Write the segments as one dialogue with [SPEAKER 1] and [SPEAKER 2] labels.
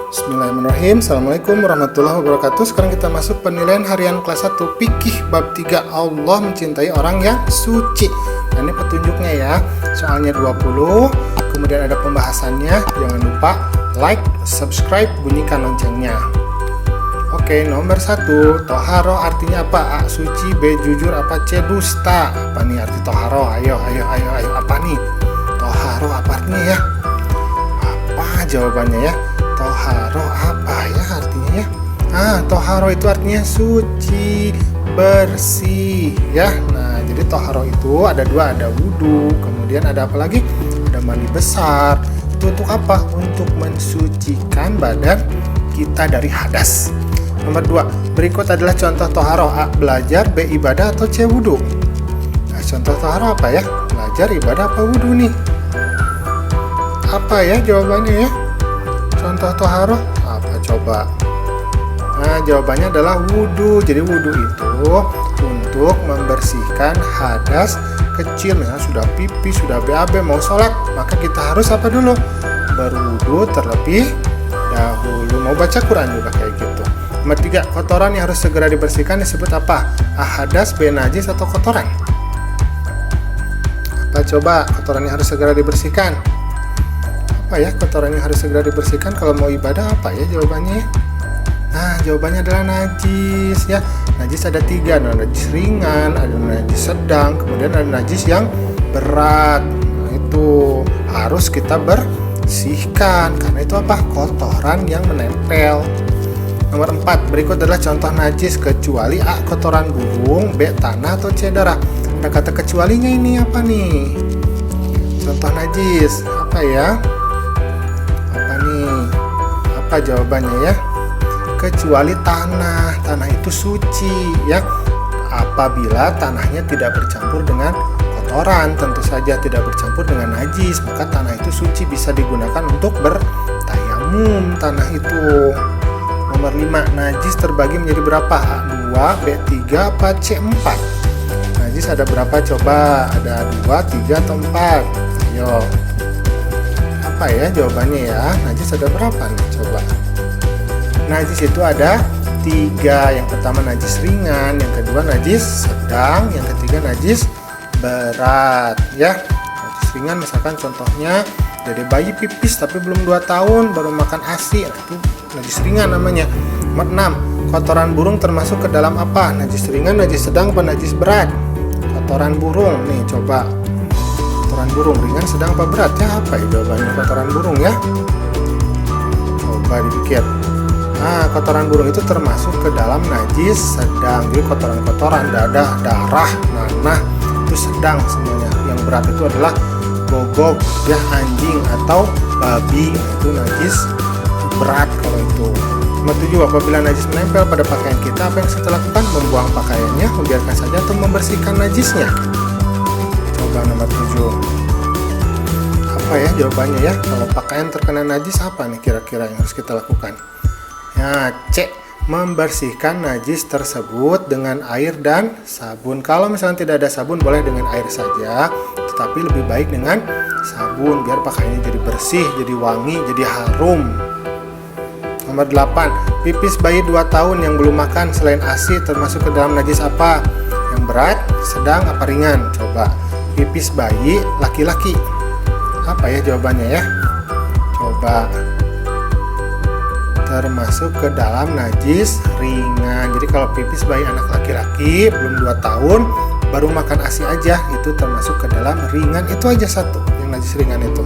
[SPEAKER 1] Bismillahirrahmanirrahim. Assalamualaikum warahmatullahi wabarakatuh. Sekarang kita masuk penilaian harian kelas 1 Fikih bab 3. Allah mencintai orang yang suci. Nah, ini petunjuknya ya. Soalnya 20. Kemudian ada pembahasannya. Jangan lupa like, subscribe, bunyikan loncengnya. Oke, nomor 1. Toharo artinya apa? A. Suci. B. Jujur. Apa? C. Dusta. Apa nih arti toharo? Ayo. Apa nih? Toharo apa artinya ya? Apa jawabannya ya? Toharo apa ya artinya ya? Toharo itu artinya suci, bersih ya. Nah, jadi toharo itu ada dua, ada wudhu, kemudian ada apa lagi? Ada mandi besar. Itu untuk apa? Untuk mensucikan badan kita dari hadas. Nomor 2, berikut adalah contoh toharo. A. Belajar. B. Ibadah. Atau C. Wudhu. Nah, contoh toharo apa ya? Belajar, ibadah, apa wudhu nih? Apa ya jawabannya ya? Contoh toharo apa coba? Nah, jawabannya adalah wudhu. Jadi wudhu itu untuk membersihkan hadas kecil. Misalnya sudah pipi, sudah BAB, mau sholat, maka kita harus apa dulu? Berwudhu terlebih dahulu. Mau baca Quran juga kayak gitu. Nomor 3, kotoran yang harus segera dibersihkan disebut apa? A. Hadas. B. Najis. Atau kotoran? Apa coba kotoran yang harus segera dibersihkan? Apa ya kotoran yang harus segera dibersihkan kalau mau ibadah? Apa ya jawabannya? Nah, jawabannya adalah najis ya. Najis ada 3, ada najis ringan, ada najis sedang, kemudian ada najis yang berat. Nah, itu harus kita bersihkan karena itu apa? Kotoran yang menempel. Nomor 4, berikut adalah contoh najis kecuali A. Kotoran burung, B. Tanah, atau C. Darah. Ada kata kecualinya ini apa nih? Contoh najis apa ya? Apa jawabannya ya? Kecuali tanah. Tanah itu suci ya. Apabila tanahnya tidak bercampur dengan kotoran, tentu saja tidak bercampur dengan najis, maka tanah itu suci, bisa digunakan untuk bertayamum tanah itu. Nomor 5, najis terbagi menjadi berapa? A. 2, B. 3, apa C. 4? Najis ada berapa coba? Ada 2, 3, atau 4? Ayo. Apa ya jawabannya ya? Najis ada berapa nih coba? Najis itu ada 3. Yang pertama najis ringan, yang kedua najis sedang, yang ketiga najis berat ya. Najis ringan misalkan contohnya dari bayi pipis tapi belum 2 tahun baru makan ASI. Nah, itu najis ringan namanya. Nomor 6, kotoran burung termasuk ke dalam apa? Najis ringan, najis sedang, apa najis berat? Kotoran burung nih coba. Kotoran burung ringan, sedang, apa berat ya? Apa ya jawabannya kotoran burung ya? Coba dipikir. Nah, kotoran burung itu termasuk ke dalam najis sedang. Jadi kotoran-kotoran, dadah, darah, nanah itu sedang semuanya. Yang berat itu adalah gogok ya, anjing atau babi, itu najis berat kalau itu. Nomor 7, apabila najis menempel pada pakaian kita, apa yang harus kita lakukan? Membuang pakaiannya, membiarkan saja, atau membersihkan najisnya? Coba nomor 7. Apa ya jawabannya ya? Kalau pakaian terkena najis, apa nih kira-kira yang harus kita lakukan? Ya, C. Membersihkan najis tersebut dengan air dan sabun. Kalau misalnya tidak ada sabun, boleh dengan air saja, tetapi lebih baik dengan sabun biar pakaiannya jadi bersih, jadi wangi, jadi harum. Nomor 8, pipis bayi 2 tahun yang belum makan selain ASI termasuk ke dalam najis apa? Yang berat, sedang, apa ringan? Coba. Pipis bayi laki-laki. Apa ya jawabannya ya? Coba. Termasuk ke dalam najis ringan. Jadi kalau pipis bayi anak laki-laki belum 2 tahun baru makan ASI aja, itu termasuk ke dalam ringan. Itu aja satu yang najis ringan itu.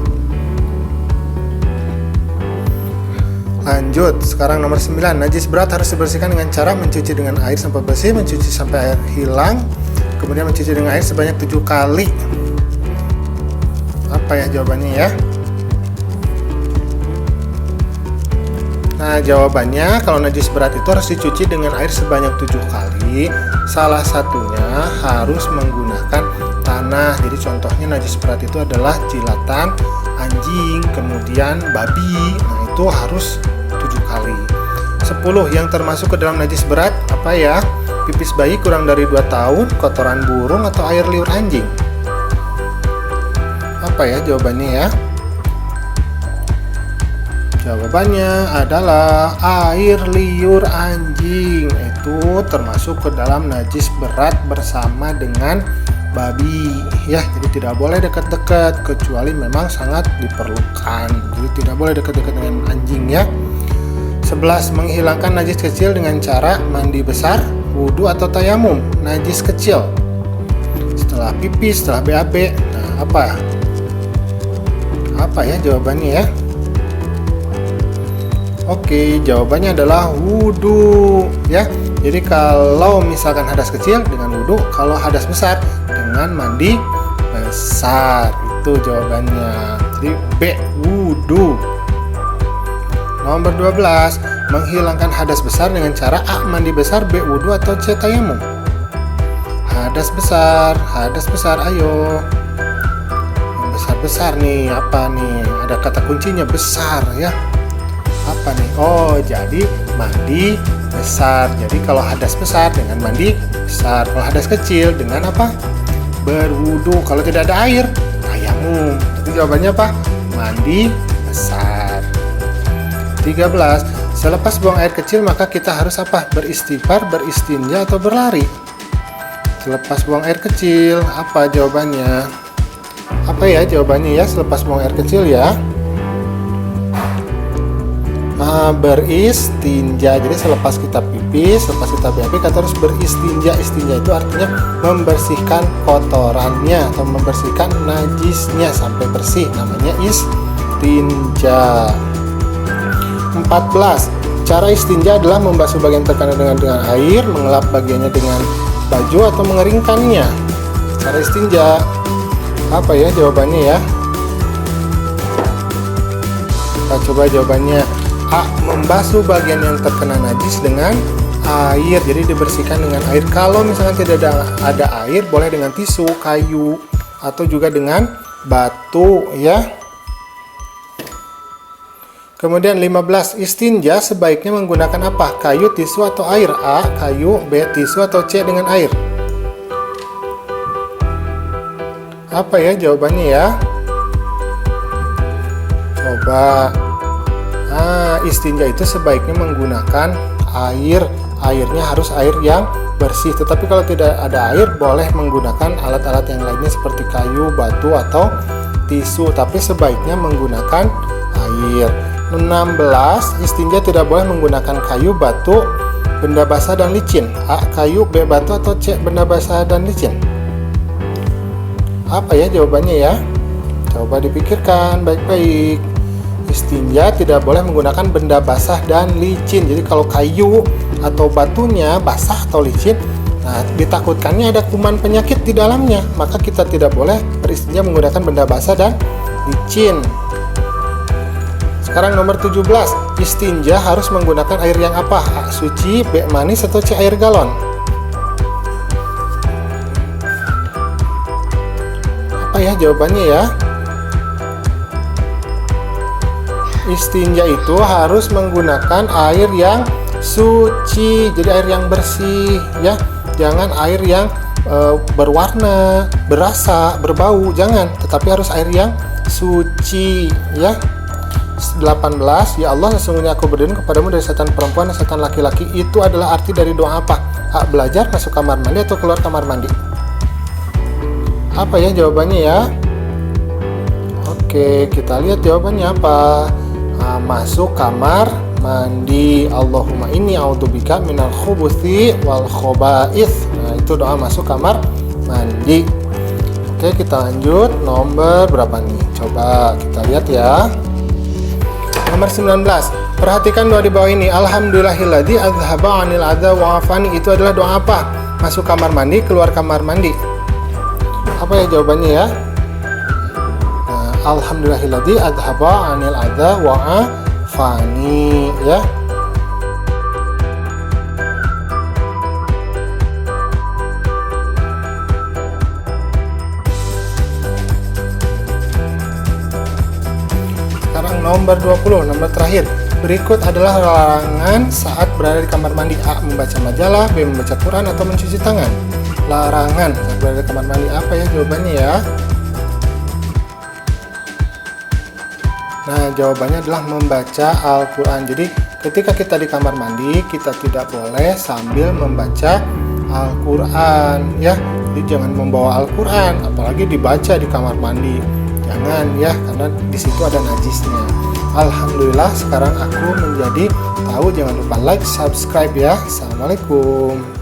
[SPEAKER 1] Lanjut, sekarang nomor 9, najis berat harus dibersihkan dengan cara mencuci dengan air sampai bersih, mencuci sampai air hilang, kemudian mencuci dengan air sebanyak 7 kali. Apa ya jawabannya ya? Nah, jawabannya kalau najis berat itu harus dicuci dengan air sebanyak 7 kali. Salah satunya harus menggunakan tanah. Jadi contohnya najis berat itu adalah jilatan anjing, kemudian babi. Nah, itu harus 7 kali. 10, yang termasuk ke dalam najis berat apa ya? Pipis bayi kurang dari 2 tahun, kotoran burung, atau air liur anjing? Apa ya jawabannya ya? Jawabannya adalah air liur anjing. Itu termasuk ke dalam najis berat bersama dengan babi ya. Jadi tidak boleh dekat-dekat kecuali memang sangat diperlukan. Jadi tidak boleh dekat-dekat dengan anjing ya. 11. Menghilangkan najis kecil dengan cara mandi besar, wudhu atau tayamum. Najis kecil setelah pipis, setelah BAB. Nah, apa ya jawabannya ya? Oke, jawabannya adalah wudhu ya. Jadi kalau misalkan hadas kecil dengan wudhu, kalau hadas besar dengan mandi besar. Itu jawabannya. Jadi B, wudhu. Nomor 12, menghilangkan hadas besar dengan cara A, mandi besar, B, wudhu, atau C, tayamum. Hadas besar, ayo. Yang besar-besar nih, apa nih? Ada kata kuncinya besar ya. Apa nih? Oh, jadi mandi besar. Jadi kalau hadas besar dengan mandi besar. Kalau hadas kecil dengan apa? Berwudu. Kalau tidak ada air, tayamum. Jadi jawabannya apa? Mandi besar. 13. Selepas buang air kecil maka kita harus apa? Beristighfar, beristinja, atau berlari? Selepas buang air kecil, apa jawabannya? Apa ya jawabannya ya selepas buang air kecil ya? Beristinja. Jadi selepas kita pipis, selepas kita BAB, kita harus beristinja. Istinja itu artinya membersihkan kotorannya atau membersihkan najisnya sampai bersih. Namanya istinja. 14. Cara istinja adalah membasuh bagian terkena dengan air, mengelap bagiannya dengan baju, atau mengeringkannya. Cara istinja. Apa ya jawabannya ya? Kita coba jawabannya. A. Membasuh bagian yang terkena najis dengan air. Jadi dibersihkan dengan air. Kalau misalnya tidak ada air, boleh dengan tisu, kayu, atau juga dengan batu ya. Kemudian 15. Istinja sebaiknya menggunakan apa? Kayu, tisu, atau air? A. Kayu, B. Tisu, atau C. Dengan air? Apa ya jawabannya ya? Coba. Istinja itu sebaiknya menggunakan air. Airnya harus air yang bersih. Tetapi kalau tidak ada air, boleh menggunakan alat-alat yang lainnya seperti kayu, batu, atau tisu. Tapi sebaiknya menggunakan air. 16. Istinja tidak boleh menggunakan kayu, batu, benda basah, dan licin. A. Kayu, B. Batu, atau C. Benda basah dan licin? Apa ya jawabannya ya? Coba dipikirkan baik-baik. Istinja tidak boleh menggunakan benda basah dan licin. Jadi kalau kayu atau batunya basah atau licin, nah ditakutkannya ada kuman penyakit di dalamnya, maka kita tidak boleh beristinja menggunakan benda basah dan licin. Sekarang nomor 17. Istinja harus menggunakan air yang apa? A. Suci, B. Manis, atau C. Air galon? Apa ya jawabannya ya? Istinja itu harus menggunakan air yang suci. Jadi air yang bersih ya. Jangan air yang berwarna, berasa, berbau, jangan. Tetapi harus air yang suci ya. 18. Ya Allah, sesungguhnya aku berlindung kepadamu dari setan perempuan dan setan laki-laki. Itu adalah arti dari doa apa? A. Belajar, masuk kamar mandi, atau keluar kamar mandi? Apa ya jawabannya ya? Oke, kita lihat jawabannya apa. Masuk kamar mandi. Allahumma inni a'udzubika minal khubuthi wal khoba'ith. Nah, itu doa masuk kamar mandi. Oke, kita lanjut. Nomor berapa nih? Coba kita lihat ya. Nomor 19. Perhatikan doa di bawah ini. Alhamdulillahilladzi adzhaba 'anil adza wa 'afani. Itu adalah doa apa? Masuk kamar mandi, keluar kamar mandi. Apa ya jawabannya ya? Nah, Alhamdulillahilladzi adzhaba 'anil adza wa 'afani ya. Nomor 20, nomor terakhir. Berikut adalah larangan saat berada di kamar mandi. A. Membaca majalah, B. Membaca Quran, atau mencuci tangan? Larangan saat berada di kamar mandi. Apa ya jawabannya ya? Nah, jawabannya adalah membaca Al-Quran. Jadi, ketika kita di kamar mandi, kita tidak boleh sambil membaca Al-Quran, ya. Jadi, jangan membawa Al-Quran, apalagi dibaca di kamar mandi. Jangan, ya, karena di situ ada najisnya. Alhamdulillah, sekarang aku menjadi tahu. Jangan lupa like, subscribe, ya. Assalamualaikum.